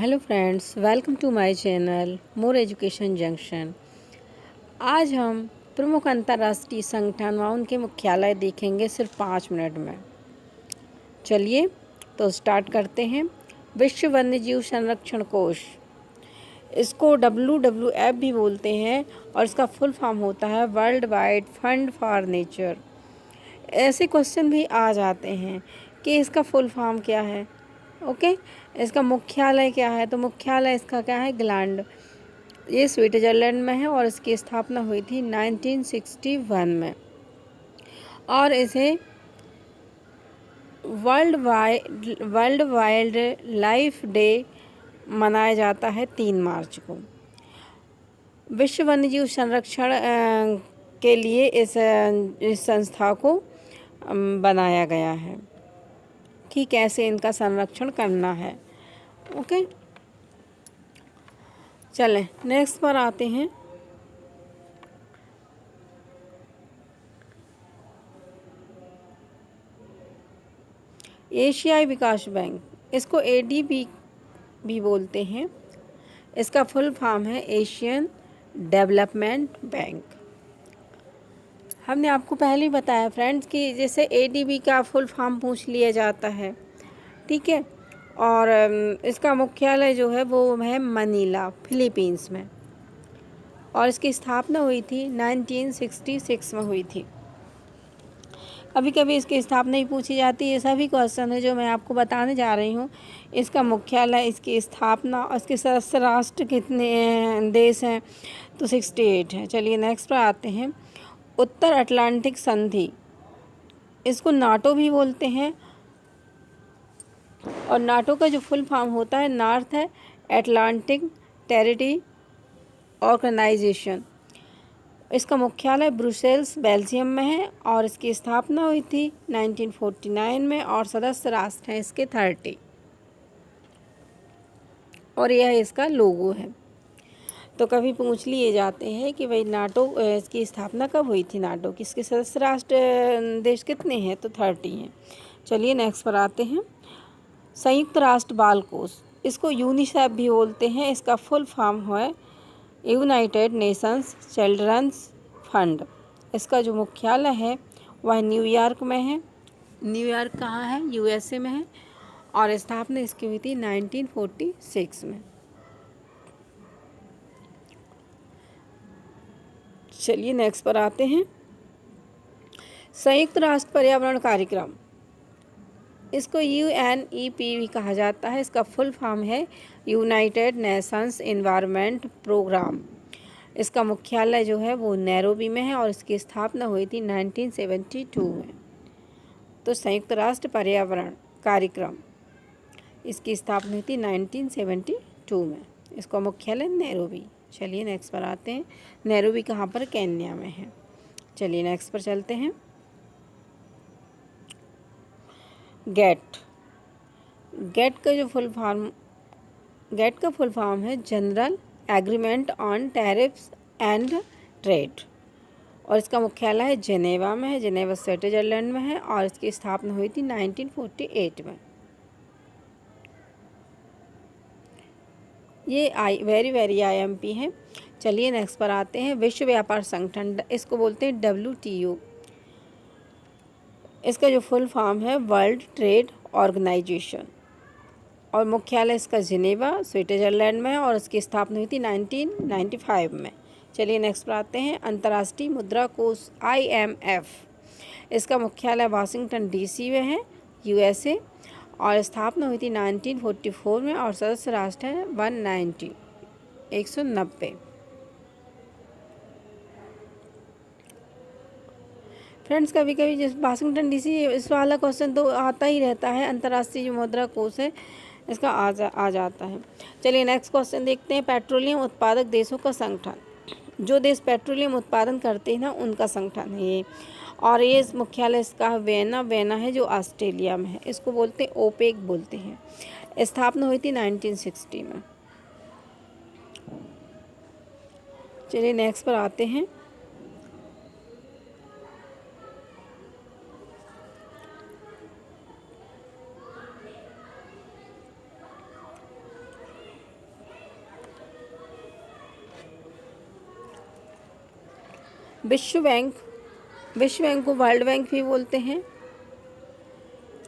Hello friends, welcome to my channel more education junction. आज हम प्रमुख अंतर्राष्ट्रीय संगठन व उनके मुख्यालय देखेंगे सिर्फ 5 मिनट में। चलिए तो स्टार्ट करते हैं। विश्व वन्यजीव संरक्षण कोष, इसको WWF भी बोलते हैं और इसका फुल फॉर्म होता है world wide fund for nature. ऐसे क्वेश्चन भी आ जाते हैं कि इसका फुल फॉर्म क्या है। ओके, इसका मुख्यालय क्या है? तो मुख्यालय इसका क्या है? ग्लैंड। ये स्विट्जरलैंड में है और इसकी स्थापना हुई थी 1961 में। और इसे वर्ल्ड वाइल्ड लाइफ डे मनाया जाता है 3 मार्च को। विश्व वन्यजीव संरक्षण के लिए इस संस्था को बनाया गया है कि कैसे इनका संरक्षण करना है। ओके, चलें नेक्स्ट पर आते हैं। एशियाई विकास बैंक, इसको ADB भी बोलते हैं। इसका फुल फॉर्म है एशियन डेवलपमेंट बैंक। हमने आपको पहले ही बताया फ्रेंड्स कि जैसे ADB का फुल फॉर्म पूछ लिया जाता है, ठीक है। और इसका मुख्यालय जो है वो है मनीला, फिलीपींस में। और इसकी स्थापना हुई थी 1966 में हुई थी। कभी कभी इसकी स्थापना ही पूछी जाती है। ये सभी क्वेश्चन है जो मैं आपको बताने जा रही हूँ। इसका मुख्यालय, इसकी स्थापना और इसके सदस्य राष्ट्र कितने देश हैं? तो 68 हैं। चलिए नेक्स्ट पर आते हैं। उत्तर अटलांटिक संधि, इसको नाटो भी बोलते हैं। और नाटो का जो फुल फॉर्म होता है नॉर्थ है अटलांटिक टेरिटरी ऑर्गेनाइजेशन। इसका मुख्यालय ब्रुसेल्स, बेल्जियम में है और इसकी स्थापना हुई थी 1949 में और सदस्य राष्ट्र हैं इसके 30। और यह इसका लोगो है। तो कभी पूछ लिए जाते हैं कि भाई नाटो इसकी स्थापना कब हुई थी, नाटो की, इसके सदस्य राष्ट्र देश कितने हैं? तो 30 हैं। चलिए नेक्स्ट पर आते हैं। संयुक्त राष्ट्र बाल कोष, इसको यूनिसेफ भी बोलते हैं। इसका फुल फॉर्म है यूनाइटेड नेशंस चिल्ड्रंस फंड। इसका जो मुख्यालय है वह न्यूयॉर्क में है। न्यूयॉर्क कहाँ है? USA में है। और स्थापना इसकी हुई थी 1946 में। चलिए नेक्स्ट पर आते हैं। संयुक्त राष्ट्र पर्यावरण कार्यक्रम, इसको UNEP भी कहा जाता है। इसका फुल फॉर्म है यूनाइटेड नेशंस एनवायरनमेंट प्रोग्राम। इसका मुख्यालय जो है वो नैरोबी में है और इसकी स्थापना हुई थी 1972 में। तो संयुक्त राष्ट्र पर्यावरण कार्यक्रम, इसकी स्थापना हुई थी 1972 में। इसका मुख्यालय नैरोबी। चलिए नेक्स्ट पर आते हैं। नैरोबी कहाँ पर? केन्या में है। चलिए नेक्स्ट पर चलते हैं। गेट का फुल फॉर्म है general agreement on tariffs and trade. और इसका मुख्यालय है जेनेवा में है। जेनेवा स्विट्जरलैंड में है और इसकी स्थापना हुई थी 1948 में। ये वेरी IMP है। चलिए नेक्स्ट पर आते हैं। विश्व व्यापार संगठन, इसको बोलते हैं WTO। इसका जो फुल फॉर्म है वर्ल्ड ट्रेड ऑर्गेनाइजेशन। और मुख्यालय इसका जिनेवा स्विट्जरलैंड में है और इसकी स्थापना हुई थी 1995 में। चलिए नेक्स्ट पर आते हैं। अंतर्राष्ट्रीय मुद्रा कोष IMF, इसका मुख्यालय वाशिंगटन DC में है, USA। और स्थापना हुई थी 1944 में और सदस्य राष्ट्र है 190। फ्रेंड्स, कभी कभी जिस वाशिंगटन DC, इस वाला क्वेश्चन तो आता ही रहता है। अंतर्राष्ट्रीय जो मुद्रा कोष है इसका आ जाता है। चलिए नेक्स्ट क्वेश्चन देखते हैं। पेट्रोलियम उत्पादक देशों का संगठन, जो देश पेट्रोलियम उत्पादन करते हैं ना उनका संगठन है ये। और ये मुख्यालय इसका वेना है जो ऑस्ट्रेलिया में है। इसको बोलते हैं OPEC बोलते हैं। स्थापना हुई थी 1960 में। चलिए नेक्स्ट पर आते हैं। विश्व बैंक को वर्ल्ड बैंक भी बोलते हैं।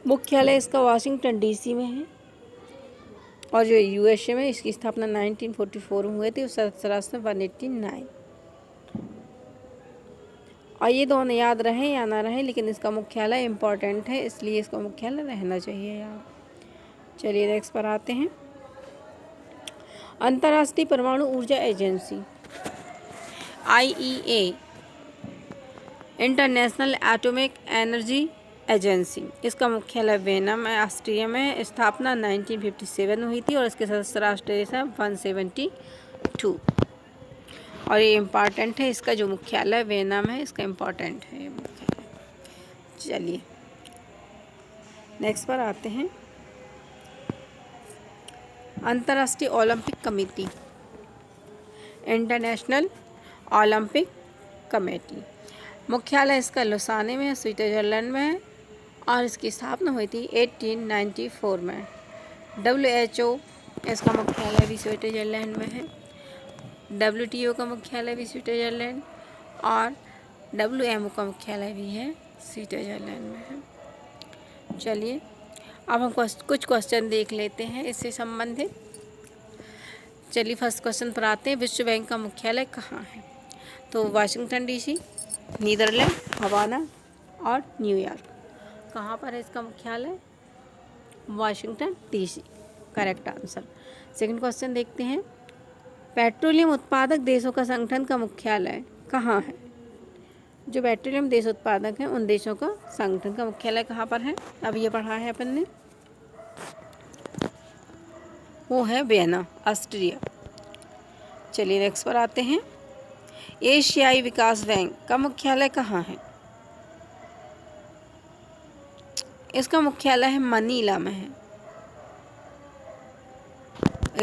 मुख्यालय इसका वाशिंगटन डीसी में है। और जो यूएसए में इसकी स्थापना 1944 में हुई थी, उस सदस्य 189। और ये दोनों याद रहे या ना रहे, लेकिन इसका मुख्यालय इम्पॉर्टेंट है, इसलिए इसका मुख्यालय रहना चाहिए याद। चलिए नेक्स्ट पर आते हैं। अंतर्राष्ट्रीय परमाणु ऊर्जा agency IEA, international atomic energy agency, इसका मुख्यालय वियना में ऑस्ट्रिया में, स्थापना 1957 में हुई थी और इसके सदस्य राष्ट्र देश हैं 172। और ये इम्पॉर्टेंट है, इसका जो मुख्यालय वियना में है, इसका इम्पॉर्टेंट है ये मुख्यालय। चलिए नेक्स्ट पर आते हैं। अंतर्राष्ट्रीय Olympic committee, international Olympic committee, मुख्यालय इसका लुसाने में है, स्विट्जरलैंड में है और इसकी स्थापना हुई थी 1894 में। WHO, इसका मुख्यालय भी स्विट्जरलैंड में है। WTO का मुख्यालय भी स्विट्जरलैंड और WMO का मुख्यालय भी है स्विट्जरलैंड में है। चलिए अब हम कुछ क्वेश्चन देख लेते हैं इससे संबंधित। चलिए फर्स्ट क्वेश्चन पर आते हैं। विश्व बैंक का मुख्यालय कहाँ है? तो वाशिंगटन डीसी, नीदरलैंड, हवाना और न्यूयॉर्क। कहाँ पर है इसका मुख्यालय? Washington DC, correct answer. Second question देखते हैं। पेट्रोलियम उत्पादक देशों का संगठन का मुख्यालय कहाँ है? जो पेट्रोलियम देश उत्पादक हैं उन देशों का संगठन का मुख्यालय कहाँ पर है? अब ये पढ़ा है अपन ने, वो है वियना, ऑस्ट्रिया। चलिए नेक्स्ट पर आते हैं। एशियाई विकास बैंक का मुख्यालय कहाँ है? इसका मुख्यालय है मनीला में है।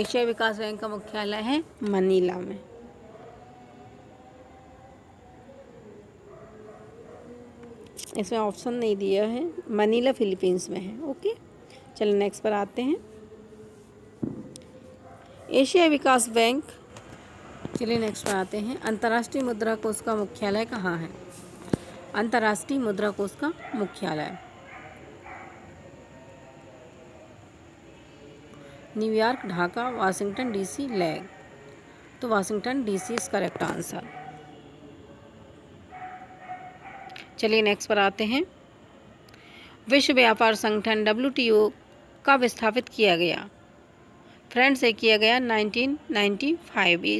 एशियाई विकास बैंक का मुख्यालय है मनीला में। इसमें ऑप्शन नहीं दिया है, मनीला फिलीपींस में है। ओके चलिए नेक्स्ट पर आते हैं। एशियाई विकास बैंक, चलिए नेक्स्ट पर आते हैं। अंतर्राष्ट्रीय मुद्रा कोष का मुख्यालय कहाँ है? अंतर्राष्ट्रीय मुद्रा कोष का मुख्यालय न्यूयॉर्क, ढाका, वाशिंगटन डीसी, लेग। तो Washington DC is correct answer. चलिए नेक्स्ट पर आते हैं। विश्व व्यापार संगठन WTO कब स्थापित किया गया? फ्रेंड से किया गया 1995।